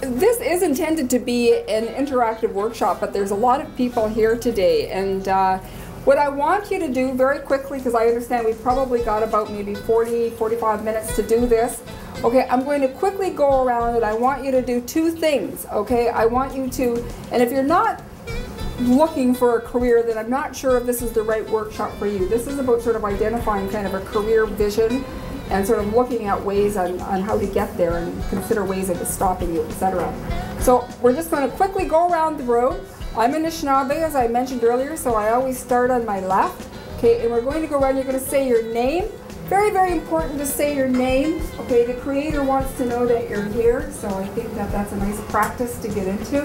This is intended to be an interactive workshop, but there's a lot of people here today, and what I want you to do very quickly, because I understand we've probably got about maybe 40-45 minutes to do this. Okay, I'm going to quickly go around and I want you to do two things, okay? I want you to, and if you're not looking for a career, then I'm not sure if this is the right workshop for you. This is about sort of identifying kind of a career vision and sort of looking at ways on how to get there and consider ways of stopping you, etc. So we're just going to quickly go around the room. I'm Anishinaabe, as I mentioned earlier, so I always start on my left. Okay, and we're going to go around, you're going to say your name. Very, very important to say your name. Okay, the creator wants to know that you're here, so I think that that's a nice practice to get into.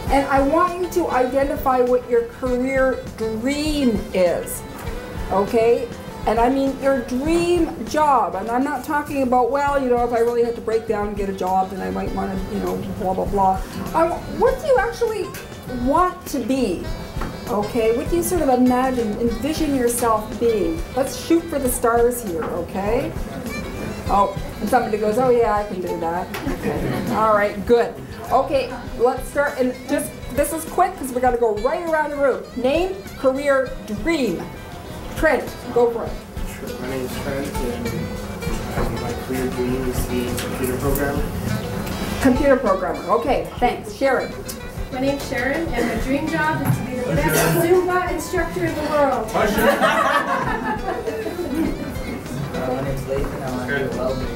And I want you to identify what your career dream is. Okay? And I mean your dream job. And I'm not talking about, well, you know, if I really had to break down and get a job, then I might want to, you know, blah, blah, blah. What do you actually want to be? Okay, what do you sort of imagine, envision yourself being? Let's shoot for the stars here, okay? Oh, and somebody goes, oh yeah, I can do that. Okay, all right, good. Okay, let's start, and just, this is quick because we got to go right around the room. Name, career, dream. Trent, go for it. Sure. My name is Trent, and my career dream is to be a computer programmer. Computer programmer, okay, thanks. Sharon. My name's Sharon, and my dream job is to be the best Zumba instructor in the world. My name's Layton, and I want to be a welder.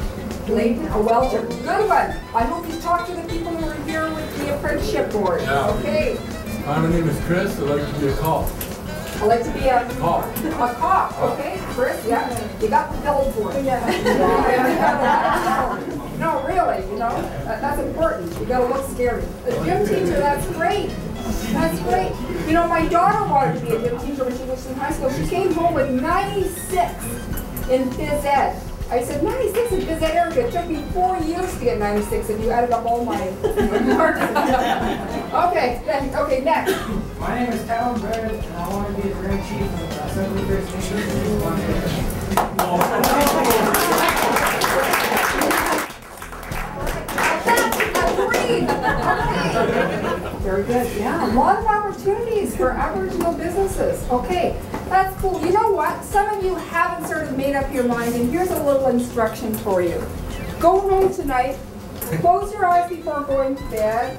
Layton, a welder. Good one. I hope you talked to the people who were here with the apprenticeship board. Yeah. Okay. Hi, my name is Chris. I'd like to be a cop. I'd like to be a Cop. A cop, okay. Chris, yeah. You got the build for it. Yeah. No, really, you know, that's important. You gotta look scary. A gym teacher, that's great. That's great. You know, my daughter wanted to be a gym teacher when she was in high school. She came home with 96 in phys ed. I said, 96 in phys ed, Erica. It took me 4 years to get 96 if you added up all my marks. Okay, next. My name is Talon Bird, and I want to be a Grand Chief of the Assembly First Very good, yeah. A lot of opportunities for Aboriginal businesses. Okay, that's cool. You know what? Some of you haven't sort of made up your mind, and here's a little instruction for you. Go home tonight, close your eyes before going to bed,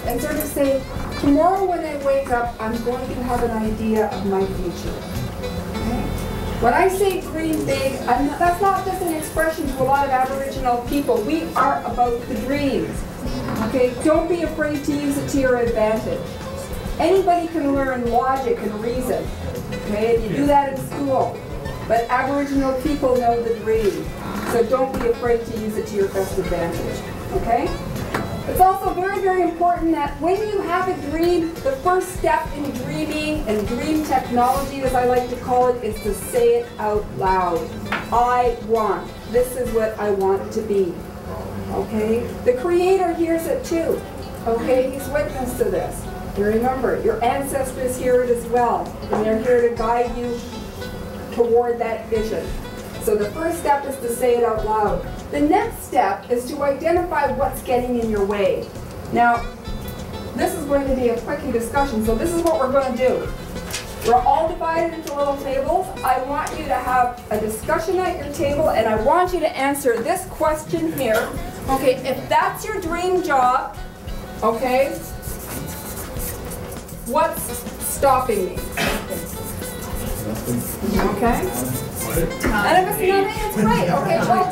and sort of say, tomorrow when I wake up, I'm going to have an idea of my future. Okay? When I say dream big, that's not just an expression to a lot of Aboriginal people. We are about the dreams. Okay, don't be afraid to use it to your advantage. Anybody can learn logic and reason. Okay, you do that in school. But Aboriginal people know the dream. So don't be afraid to use it to your best advantage. Okay? It's also very, very important that when you have a dream, the first step in dreaming and dream technology, as I like to call it, is to say it out loud. I want. This is what I want to be. Okay? The Creator hears it too. Okay? He's witness to this. You remember, your ancestors hear it as well. And they're here to guide you toward that vision. So the first step is to say it out loud. The next step is to identify what's getting in your way. Now, this is going to be a quickie discussion, so this is what we're going to do. We're all divided into little tables. I want you to have a discussion at your table, and I want you to answer this question here. Okay, if that's your dream job, okay, what's stopping me? Okay? And if it's nothing, it's great. Okay, well,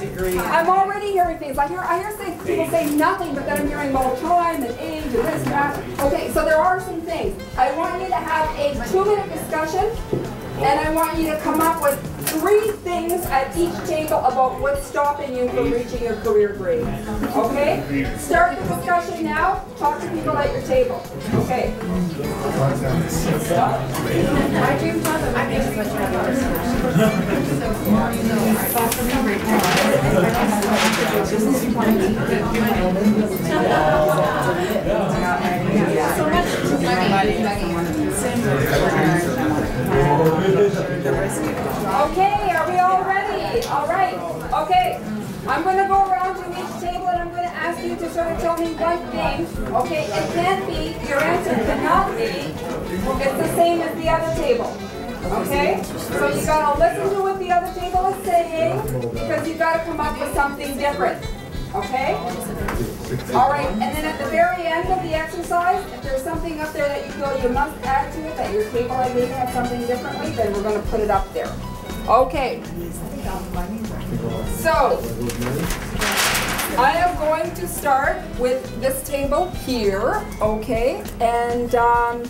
I'm already hearing things. I hear people say nothing, but then I'm hearing about time and age and this and that. Okay, so there are some things. I want you to have a 2-minute discussion, and I want you to come up with 3 things at each table about what's stopping you from reaching your career dream. Okay? Start the discussion now. Talk to people at your table. Okay. My dream job at my business is Okay, are we all ready? All right. Okay. I'm going to go around to each table and I'm going to ask ask you to sort of tell me one thing. Okay, it can't be, your answer cannot be, it's the same as the other table. Okay? So you gotta listen to what the other table is saying, because you gotta come up with something different. Okay? Alright, and then at the very end of the exercise, if there's something up there that you feel you must add to it, that your table I gave you have something differently, then we're gonna put it up there. Okay. So, I am going to start with this table here, okay? And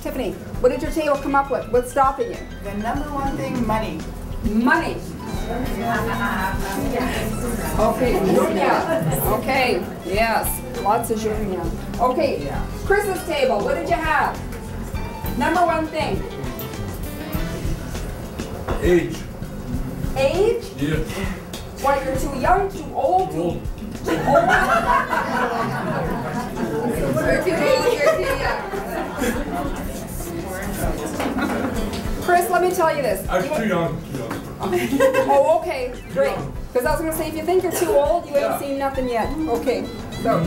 Tiffany, what did your table come up with? What's stopping you? The number one thing, money. Money. Okay, yeah. Okay, yes. Lots of Julia. Okay, Chris's table, what did you have? Number one thing. Age. Age? Yeah. What, you're too young, too old, too old? You're too old, you're too young. Chris, let me tell you this. I'm too young. Oh, okay, great. Because I was going to say, if you think you're too old, you ain't seen nothing yet. Okay, so,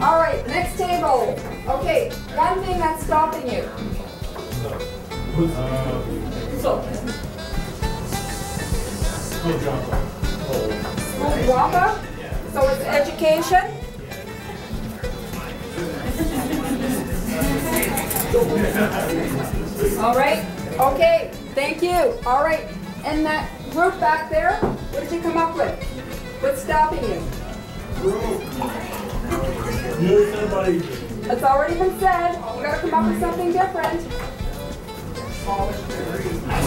all right, next table. Okay, one thing that's stopping you. School dropout? So it's education? All right, okay, thank you. All right, and that group back there, what did you come up with? What's stopping you? It's already been said. You gotta come up with something different.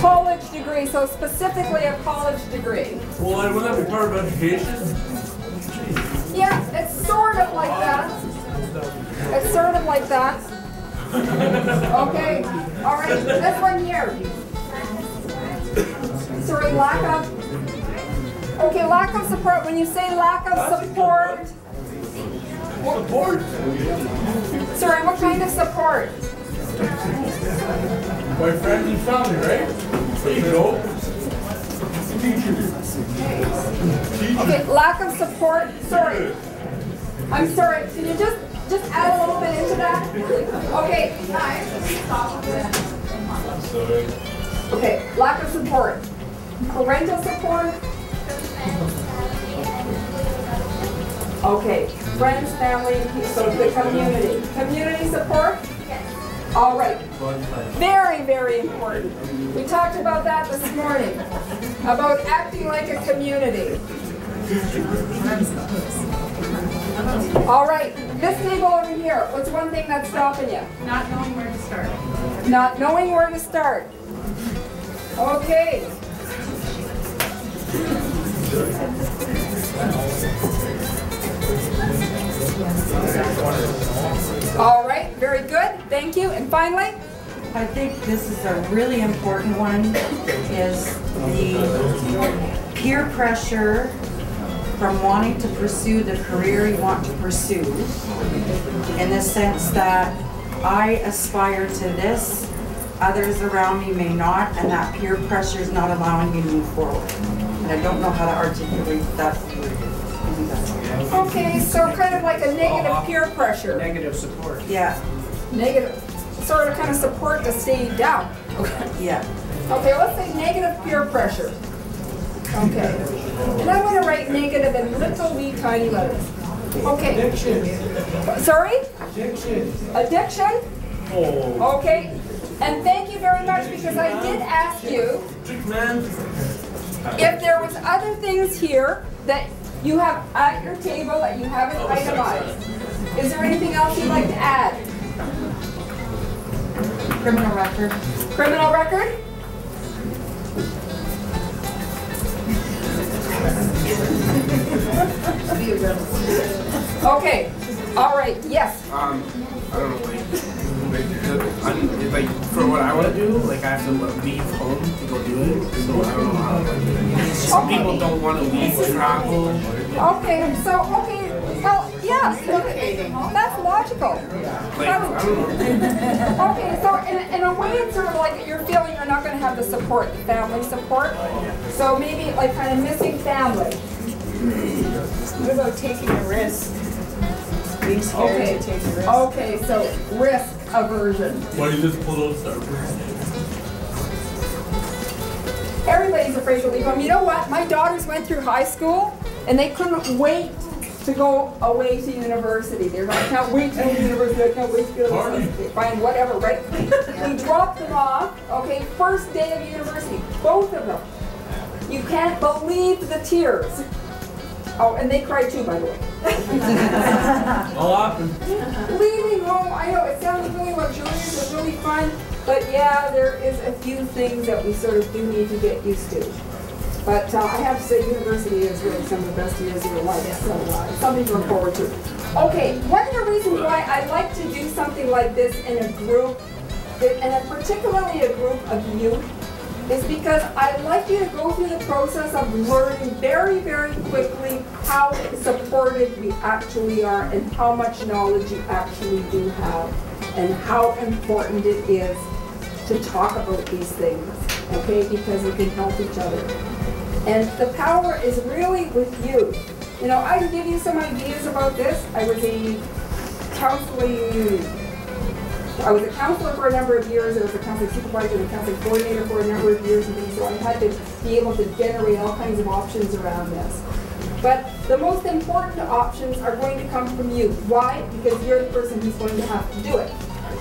College degree, so specifically a college degree. Well, I wouldn't be part of education. Yeah, it's sort of like that. It's sort of like that. Okay, all right, this one here. Sorry, lack of, okay, lack of support. When you say lack of support. Support? Sorry, what kind of support? My friends and family, right? There you go. Teachers. Okay, lack of support. Sorry. I'm sorry. Can you just add a little bit into that? Okay. Sorry. Okay, lack of support. Parental support. Okay, friends, family, so the community. Community support? All right. Very, very important. We talked about that this morning, about acting like a community. All right, this table over here, what's one thing that's stopping you? Not knowing where to start. Not knowing where to start. Okay. All right, very good. Thank you. And finally? I think this is a really important one, is the peer pressure from wanting to pursue the career you want to pursue, in the sense that I aspire to this, others around me may not, and that peer pressure is not allowing me to move forward. And I don't know how to articulate that. Okay, so kind of like a negative peer pressure. Negative support. Yeah. Negative, sort of kind of support to stay down. Yeah. Okay, let's say negative peer pressure. Okay. And I'm going to write negative in little wee tiny letters. Okay. Addiction. Sorry? Addiction. Addiction? Oh. Okay. And thank you very much, because I did ask you if there was other things here that you have at your table that you haven't itemized. Is there anything else you'd like to add? Criminal record. Criminal record? Okay. All right. Yes. I don't know, like for what I want to do, like I have to leave home to go do it. So I don't know how. Some people don't want to leave to travel. Okay. So well, yes. That's logical. Like I don't know. Okay. So in a way, it's sort of like you're feeling you're not going to have the support, the family support. So maybe like kind of missing family. What about taking a risk? Being scared Okay. to take a risk. Okay, so risk aversion. Why do you just pull those Starburst? Everybody's afraid to leave home. You know what? My daughters went through high school and they couldn't wait to go away to university. They're like, I can't wait to go to university. I can't wait to go to university. Fine, whatever, right? We dropped them off, okay, first day of university, both of them. You can't believe the tears. Oh, and they cried too, by the way. All happen. Leaving home, I know it sounds really luxurious, it's really fun, but yeah, there is a few things that we sort of do need to get used to. But I have to say, university is really some of the best years of your life, so it's something to look forward to. Okay, one of the reasons why I like to do something like this in a group, and particularly a group of youth, is because I like you to go through the process of learning very, very quickly how supported we actually are and how much knowledge you actually do have and how important it is to talk about these things, okay, because we can help each other. And the power is really with you. You know, I can give you some ideas about this. I was a counselor for a number of years. I was a counseling supervisor and a counseling coordinator for a number of years and things, so I had to be able to generate all kinds of options around this. But the most important options are going to come from you. Why? Because you're the person who's going to have to do it.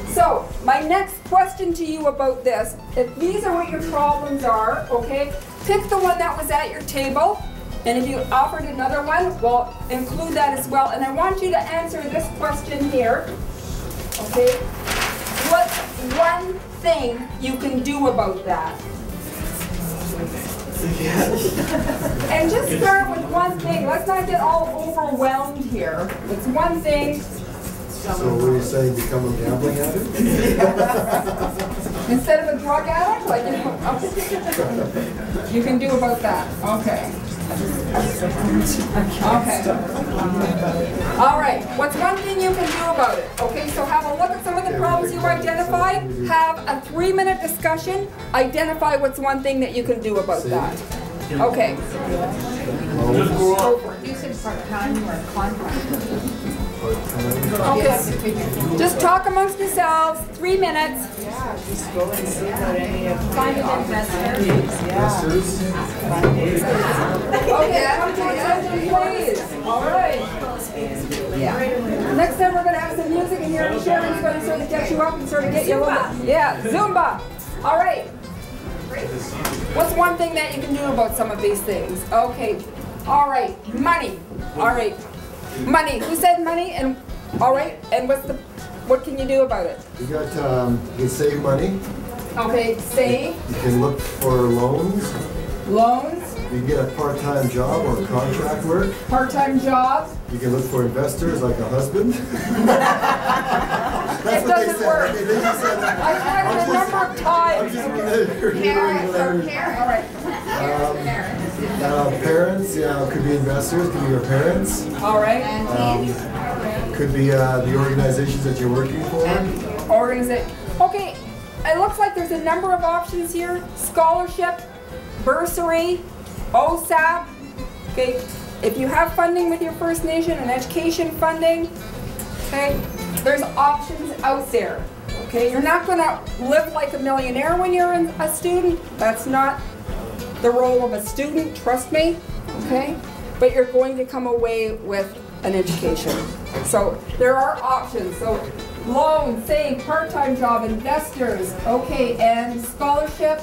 So, my next question to you about this, if these are what your problems are, okay, pick the one that was at your table, and if you offered another one, well, include that as well. And I want you to answer this question here, okay? What's one thing you can do about that? And just start with one thing. Let's not get all overwhelmed here. It's one thing. So what are you saying, become a gambling addict? Instead of a drug addict? Like, you can do about that. Okay. Okay. All right. What's one thing you can do about it? Okay, so have a look at some of the problems you identified. Have a 3-minute discussion. Identify what's one thing that you can do about that. Okay. Just grow up. You said part-time or contract. Okay. Just talk amongst yourselves. 3 minutes. Yeah, just go and see about any of the Find an investor. Investors? Okay, come to attention, please. All right. Next time we're going to have some music in here, and Sharon's going to sort of get you up and sort of get you a little bit. Yeah, Zumba. All right. What's one thing that you can do about some of these things? Okay. All right. Money. All right. Money. Who said money? And all right. And what can you do about it? You got, you can save money. Okay. Save. You can look for loans. Loans. You can get a part-time job or contract work. Part-time job. You can look for investors like a husband. It doesn't work. I've tried it a number of times. Parents, could be investors, could be your parents. All right. Could be the organizations that you're working for. Organization. Okay, it looks like there's a number of options here. Scholarship, bursary, OSAP. Okay, if you have funding with your First Nation and education funding, okay, there's options out there. Okay, you're not going to live like a millionaire when you're a student. That's not the role of a student, trust me. Okay, but you're going to come away with an education. So there are options. So loan, save, part-time job, investors, okay, and scholarship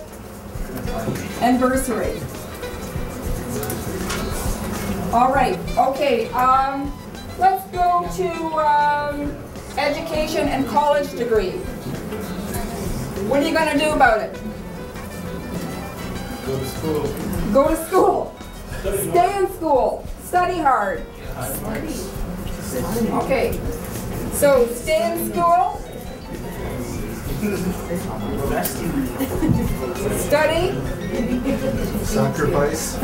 and bursary. All right, okay, let's go to education and college degree. What are you going to do about it? Go to school. Go to school. Stay in school. Study hard. Okay, so stay in school. Study. Sacrifice.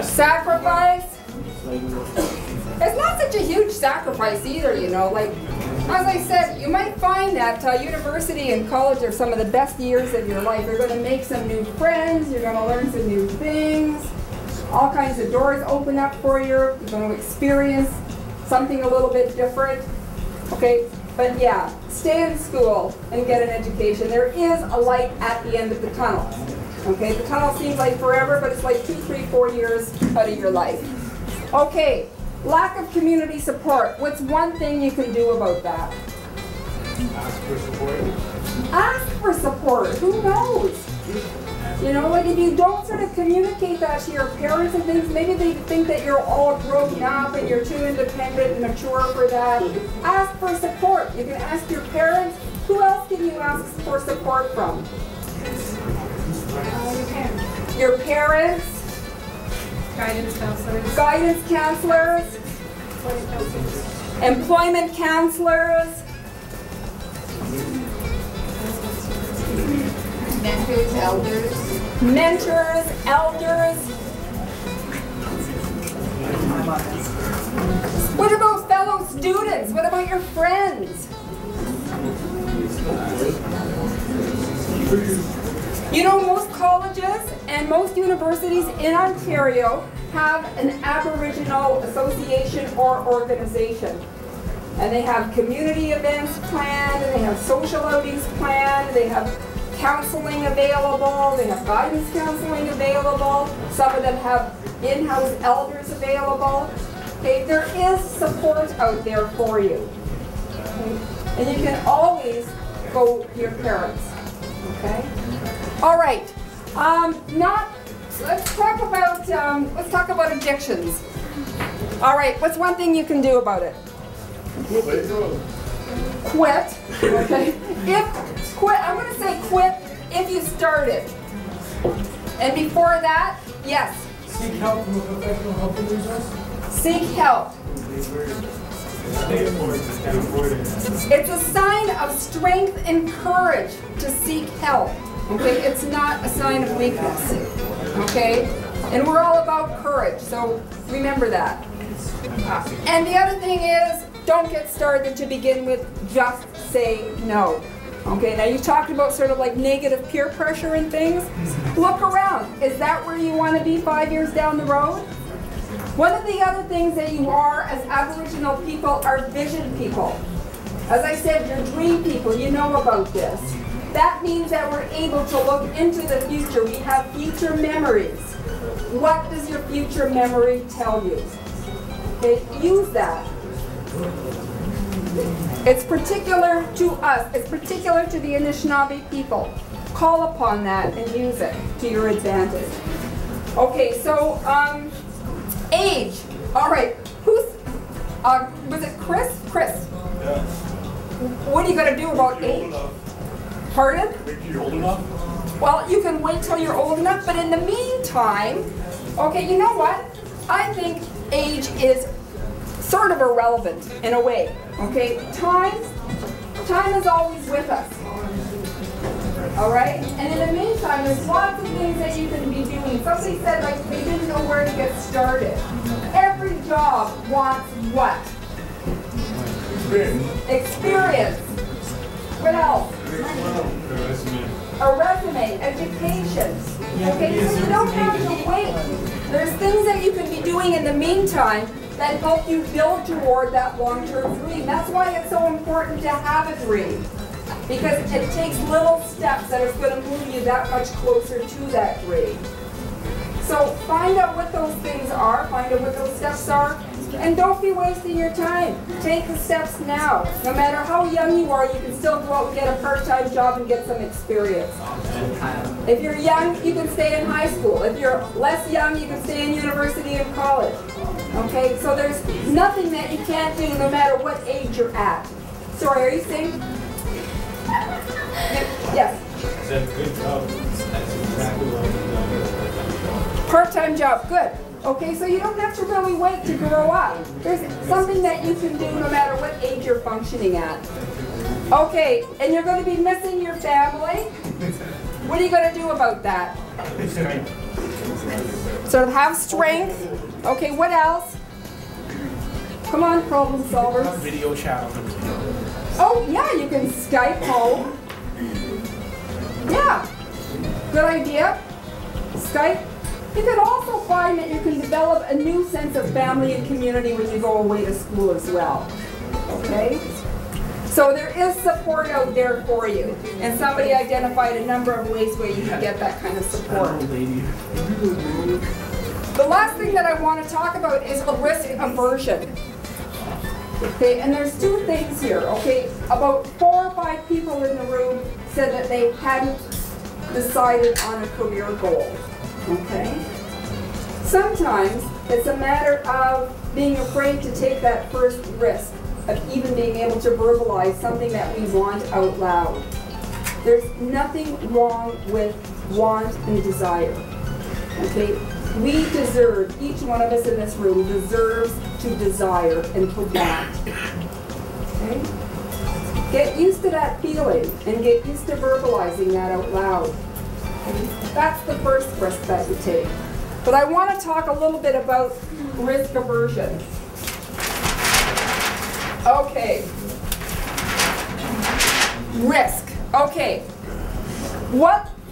Sacrifice. It's not such a huge sacrifice either, you know. Like, as I said, you might find that university and college are some of the best years of your life. You're going to make some new friends. You're going to learn some new things. All kinds of doors open up for you. You're going to experience something a little bit different. Okay, but yeah, stay in school and get an education. There is a light at the end of the tunnel. Okay, the tunnel seems like forever, but it's like 2, 3, 4 years out of your life. Okay, lack of community support. What's one thing you can do about that? Ask for support. Ask for support. Who knows? You know, like if you don't sort of communicate that to your parents and things, maybe they think that you're all grown up and you're too independent and mature for that. Ask for support. You can ask your parents. Who else can you ask for support from? Your parents. Guidance counselors. Guidance counselors. Employment counselors. Mentors, elders. Mentors, elders. What about fellow students? What about your friends? You know, most colleges and most universities in Ontario have an Aboriginal association or organization. And they have community events planned, and they have social outings planned, they have counseling available, they have guidance counseling available, some of them have in-house elders available. Okay, there is support out there for you. Okay? And you can always go to your parents. Okay? All right. Let's talk about addictions. All right, what's one thing you can do about it? Quit. Okay. I'm going to say quit if you started. And before that, yes. Seek help from a professional helping resource. Seek help. It's a sign of strength and courage to seek help. Okay, it's not a sign of weakness. Okay, and we're all about courage, so remember that. And the other thing is, don't get started to begin with. Just say no. Okay, now you talked about sort of like negative peer pressure and things. Look around. Is that where you want to be 5 years down the road? One of the other things that you are as Aboriginal people are vision people. As I said, you're dream people. You know about this. That means that we're able to look into the future. We have future memories. What does your future memory tell you? Okay, use that. It's particular to us. It's particular to the Anishinaabe people. Call upon that and use it to your advantage. Okay, so age. All right. Was it Chris? Chris. Yeah. What are you going to do about age? Pardon? Make you old enough? Well, you can wait till you're old enough, but in the meantime, okay, you know what? I think age is sort of irrelevant in a way. Okay, time is always with us. All right, and in the meantime, there's lots of things that you can be doing. Somebody said like they didn't know where to get started. Every job wants what? Experience. What else? A resume, education. Okay, so you don't have to wait. There's things that you can be doing in the meantime that help you build toward that long-term dream. That's why it's so important to have a dream. Because it takes little steps that are going to move you that much closer to that dream. So find out what those things are, find out what those steps are, and don't be wasting your time. Take the steps now. No matter how young you are, you can still go out and get a part-time job and get some experience. If you're young, you can stay in high school. If you're less young, you can stay in university and college. Okay, so there's nothing that you can't do no matter what age you're at. Sorry, are you saying? Yes. That's a good job. That's exactly what I'm doing. Part-time job, good. Okay, so you don't have to really wait to grow up. There's something that you can do no matter what age you're functioning at. Okay, and you're going to be missing your family. What are you going to do about that? Sort of have strength. Okay, what else? Come on, problem solvers. Video chat on them. Oh, yeah, you can Skype home. Yeah, good idea. Skype. You can also find that you can develop a new sense of family and community when you go away to school as well. Okay? So there is support out there for you. And somebody identified a number of ways where you can get that kind of support. The last thing that I want to talk about is risk aversion. Okay, and there's two things here, okay? About 4 or 5 people in the room said that they hadn't decided on a career goal, okay? Sometimes it's a matter of being afraid to take that first risk of even being able to verbalize something that we want out loud. There's nothing wrong with want and desire, okay? We deserve, each one of us in this room deserves to desire and to want. Okay? Get used to that feeling and get used to verbalizing that out loud. Okay? That's the first risk that you take. But I want to talk a little bit about risk aversion. Okay. Risk. Okay.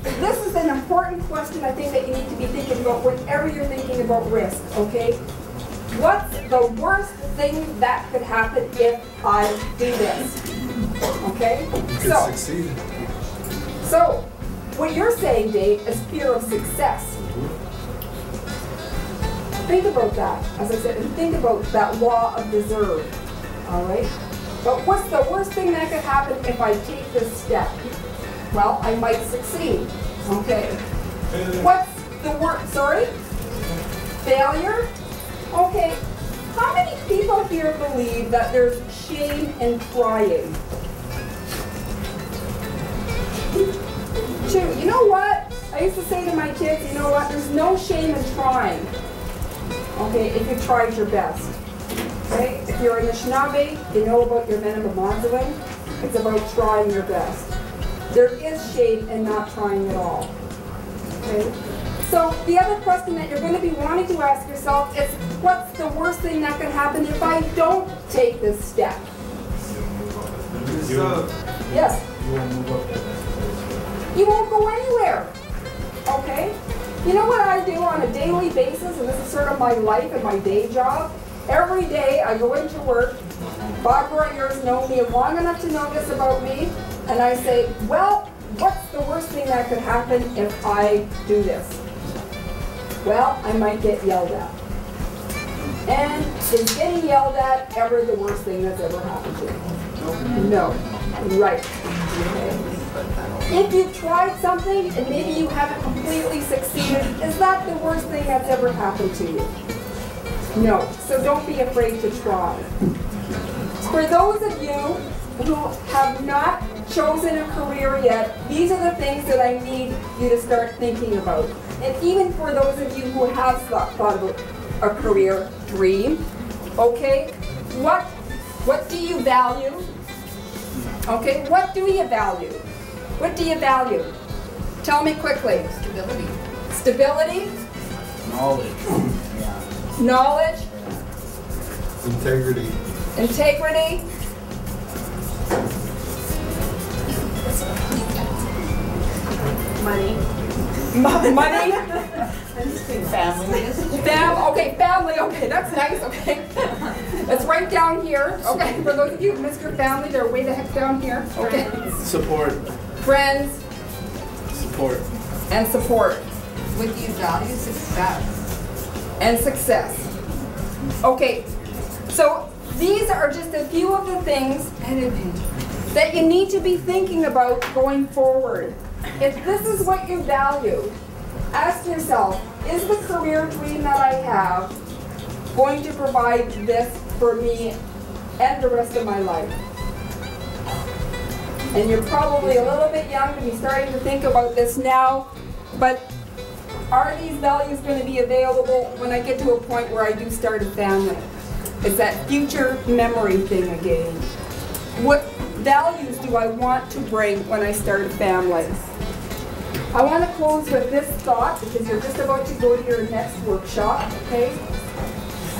This is an important question I think that you need to be thinking about whenever you're thinking about risk, okay? What's the worst thing that could happen if I do this? Okay? You could succeed. So, what you're saying, Dave, is fear of success. Think about that, as I said, and think about that law of deserve, all right? But what's the worst thing that could happen if I take this step? Well, I might succeed. Okay. What's the worst? Sorry? Failure? Okay. How many people here believe that there's shame in trying? You know what? I used to say to my kids, you know what? There's no shame in trying. Okay, if you tried your best. Okay? If you're an Anishinaabe, you know about your Menabamonzowin. It's about trying your best. There is shame in not trying at all. Okay? So the other question that you're going to be wanting to ask yourself is, what's the worst thing that could happen if I don't take this step? Yes? You won't go anywhere. Okay? You know what I do on a daily basis, and this is sort of my life and my day job? Every day I go into work, Bob Royers know me long enough to know this about me, and I say, well, what's the worst thing that could happen if I do this? Well, I might get yelled at. And is getting yelled at ever the worst thing that's ever happened to you? No. Right. Okay. If you've tried something and maybe you haven't completely succeeded, is that the worst thing that's ever happened to you? No. So don't be afraid to try. For those of you who have not chosen a career yet, these are the things that I need you to start thinking about. And even for those of you who have thought about a career dream, okay, what do you value? Okay, what do you value? What do you value? Tell me quickly. Stability. Stability? Knowledge. Knowledge? Integrity. Integrity? Money. Money? Family. Okay, family, okay, that's nice, okay. It's right down here, okay. For those of you who missed your family, they're way the heck down here, okay. Support. Friends. Support. And support. What do you value? Success. And success. Okay, so these are just a few of the things that you need to be thinking about going forward. If this is what you value, ask yourself, is the career dream that I have going to provide this for me and the rest of my life? And you're probably a little bit young to be starting to think about this now, but are these values going to be available when I get to a point where I do start a family? It's that future memory thing again. What values do I want to bring when I start a family? I want to close with this thought, because you're just about to go to your next workshop, okay?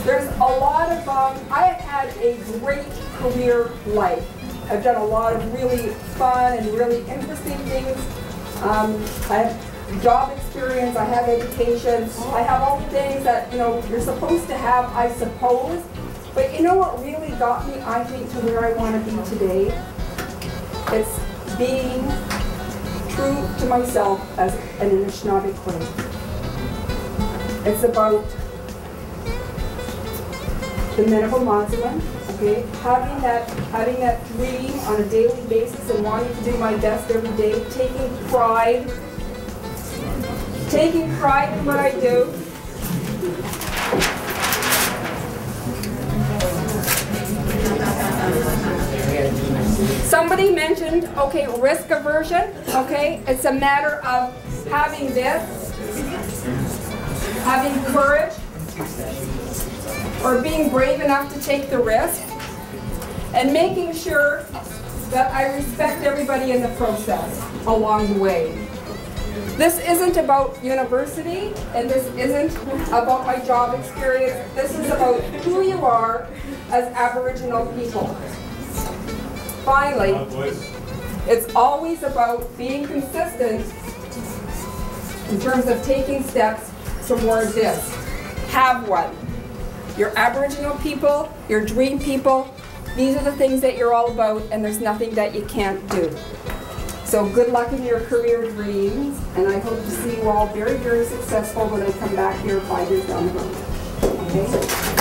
There's a lot of, I have had a great career life. I've done a lot of really fun and really interesting things. I have job experience, I have education, I have all the things that, you know, you're supposed to have, I suppose. But you know what really got me, I think, to where I want to be today? It's being true to myself as an Anishinaabe queen. It's about the Menable Maziwan, okay? Having that dream on a daily basis and wanting to do my best every day, taking pride in what I do. Somebody mentioned, okay, risk aversion, okay? It's a matter of having this, having courage, or being brave enough to take the risk, and making sure that I respect everybody in the process along the way. This isn't about university, and this isn't about my job experience. This is about who you are as Aboriginal people. Finally, it's always about being consistent in terms of taking steps toward this. Have one. Your Aboriginal people, your dream people, these are the things that you're all about, and there's nothing that you can't do. So good luck in your career dreams, and I hope to see you all very, very successful when I come back here 5 years down the road. Okay?